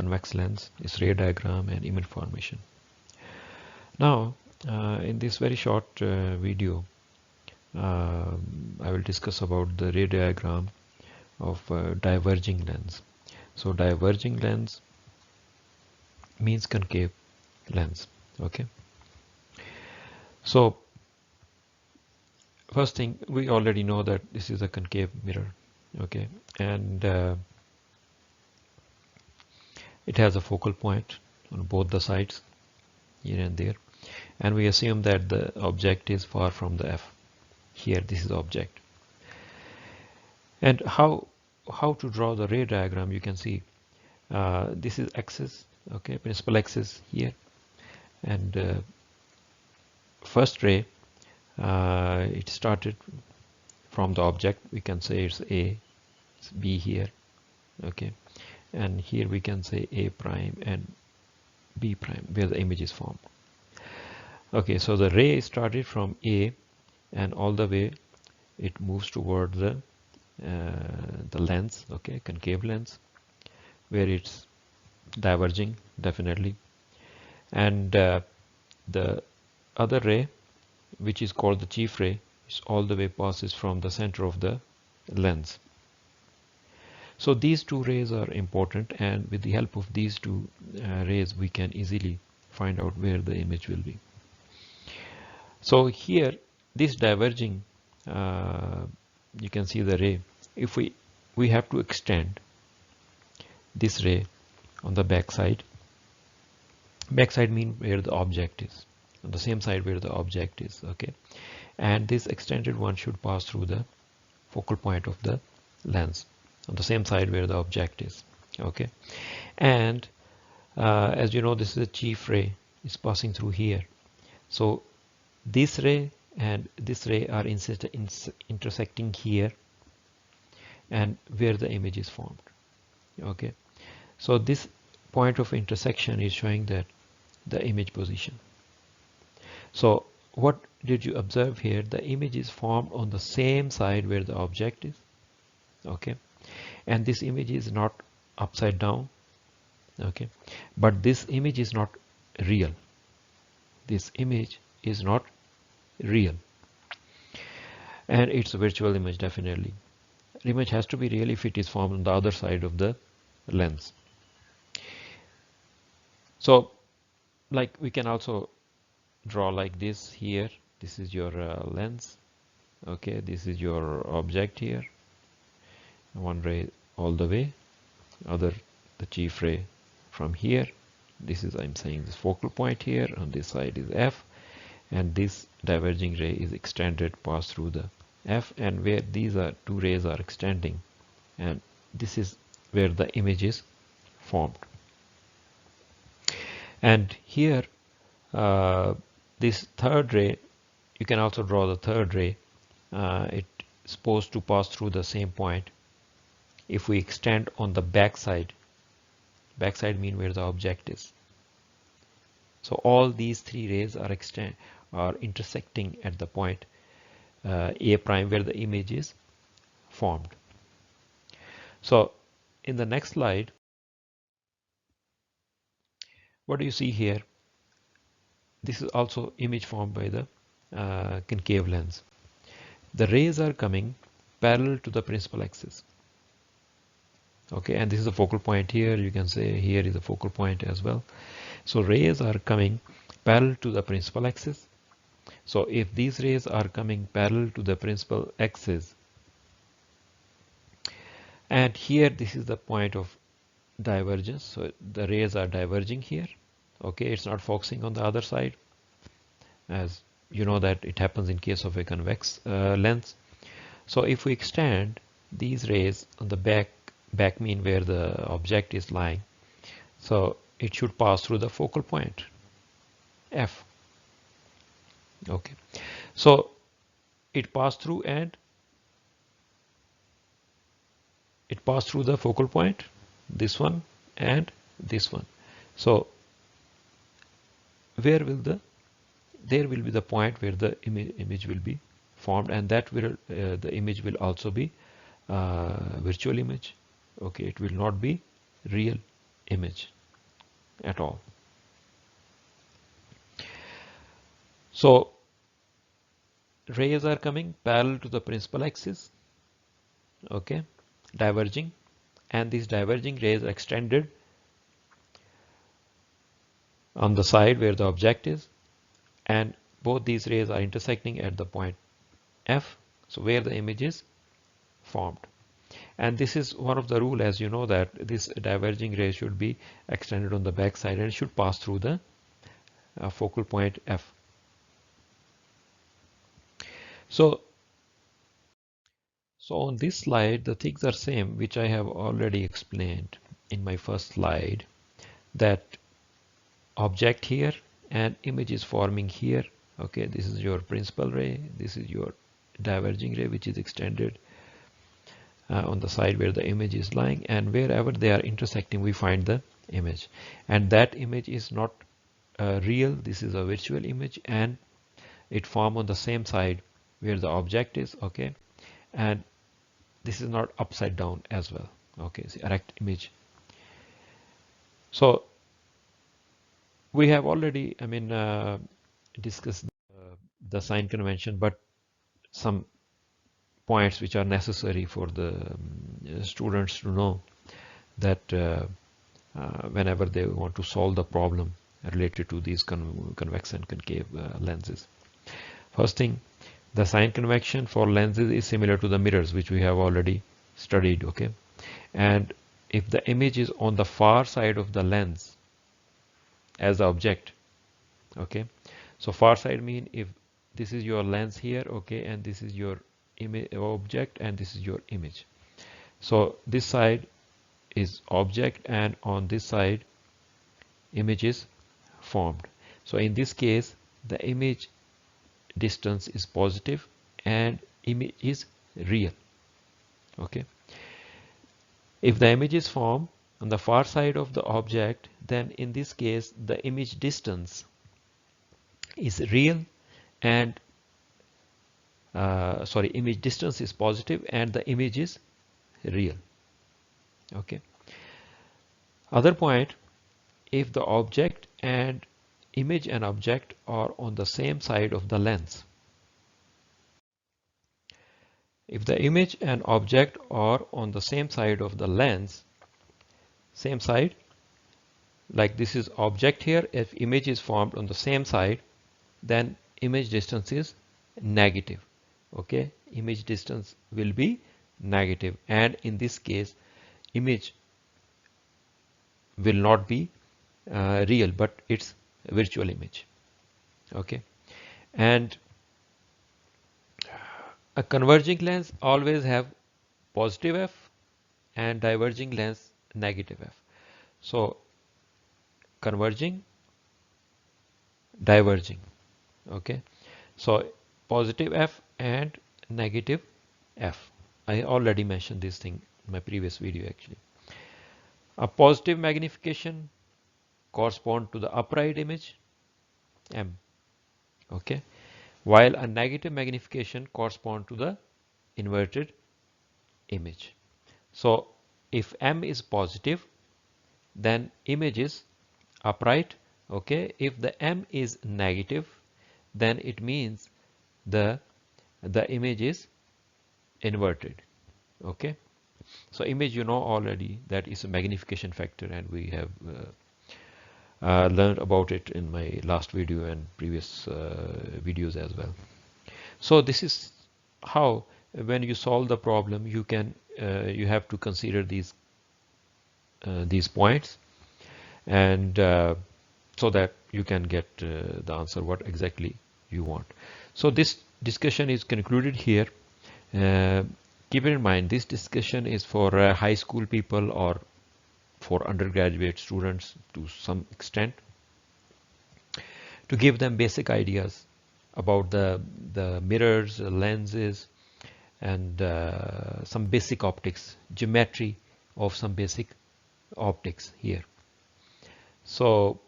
convex lens, its ray diagram and image formation. Now in this very short video I will discuss about the ray diagram of diverging lens. So diverging lens means concave lens. Okay, so first thing, we already know that this is a concave mirror. Okay, and it has a focal point on both the sides, here and there, and we assume that the object is far from the F. Here this is object. And how to draw the ray diagram? You can see this is axis, okay, principal axis here, and first ray it started from the object. We can say it's A, it's B here, okay, and here we can say A prime and B prime where the image is formed. Okay, so the ray started from A and all the way it moves toward the lens, okay, concave lens, where it's diverging definitely, and the other ray, which is called the chief ray, is all the way passes from the center of the lens. So these two rays are important, and with the help of these two rays we can easily find out where the image will be. So here this diverging, you can see the ray. If we have to extend this ray on the back side. Back side means where the object is, on the same side where the object is, okay, and this extended one should pass through the focal point of the lens on the same side where the object is, okay, and as you know, this is a chief ray is passing through here. So this ray and this ray are intersecting here and where the image is formed, okay. So this point of intersection is showing that the image position. So what did you observe here? The image is formed on the same side where the object is, okay, and this image is not upside down, okay, but this image is not real. This image is not real, and it's a virtual image. Definitely image has to be real if it is formed on the other side of the lens. So like we can also draw like this here. This is your lens, okay, this is your object here, one ray all the way, other the chief ray from here. This is, I'm saying, this focal point here, on this side is F, and this diverging ray is extended, pass through the F, and where these are two rays are extending, and this is where the image is formed. And here this third ray, you can also draw the third ray. It's supposed to pass through the same point. If we extend on the back side mean where the object is. So all these three rays are intersecting at the point A prime where the image is formed. So in the next slide, what do you see here? This is also image formed by the concave lens. The rays are coming parallel to the principal axis. Okay, and this is a focal point here. You can say here is a focal point as well. So rays are coming parallel to the principal axis. So if these rays are coming parallel to the principal axis, and here this is the point of divergence, so the rays are diverging here, okay, it's not focusing on the other side, as you know that it happens in case of a convex lens. So if we extend these rays on the back mean where the object is lying, so it should pass through the focal point F, okay, so it passed through and it passed through the focal point, this one and this one. So where will there will be the point where the image will be formed, and that will the image will also be virtual image, okay, it will not be real. image at all. So rays are coming parallel to the principal axis, okay, diverging, and these diverging rays are extended on the side where the object is, and both these rays are intersecting at the point F, so where the image is formed. And this is one of the rule, as you know, that this diverging ray should be extended on the back side and it should pass through the focal point F. So on this slide, the things are same, which I have already explained in my first slide, that object here and image is forming here. Okay, this is your principal ray, this is your diverging ray, which is extended on the side where the image is lying, and wherever they are intersecting we find the image, and that image is not real, this is a virtual image, and it form on the same side where the object is. Okay, and this is not upside down as well. Okay, it's erect image. So we have already discussed the sign convention, but some points which are necessary for the students to know, that whenever they want to solve the problem related to these convex and concave lenses. First thing, the sign convection for lenses is similar to the mirrors, which we have already studied. Okay, and if the image is on the far side of the lens as the object, okay, so far side mean if this is your lens here, okay, and this is your image object, and this is your image. So this side is object, and on this side image is formed. So in this case the image distance is positive and image is real. Okay, if the image is formed on the far side of the object, then in this case the image distance is real, and image distance is positive and the image is real. Okay, other point, if the object and image and object are on the same side of the lens, if the image and object are on the same side of the lens, same side, like this is object here, if image is formed on the same side, then image distance is negative. Okay, image distance will be negative, and in this case image will not be real, but it's virtual image. Okay, and a converging lens always have positive f and diverging lens negative f. So converging, diverging. Okay, so positive f and negative f. I already mentioned this thing in my previous video actually. A positive magnification correspond to the upright image M. Okay, while a negative magnification correspond to the inverted image. So if M is positive, then image is upright. Okay, if the M is negative, then it means the image is inverted. Okay, so image, you know already that is a magnification factor, and we have learned about it in my last video and previous videos as well. So this is how, when you solve the problem, you can you have to consider these points, and so that you can get the answer what exactly you want. So this discussion is concluded here. Keep in mind, this discussion is for high school people or for undergraduate students to some extent, to give them basic ideas about the mirrors, lenses, and some basic optics, geometry of some basic optics here. So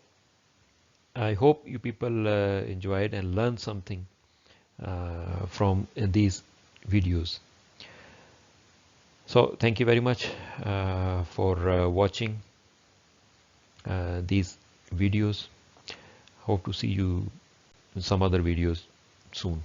I hope you people enjoyed and learned something from these videos. So thank you very much for watching. these videos. Hope to see you in some other videos soon.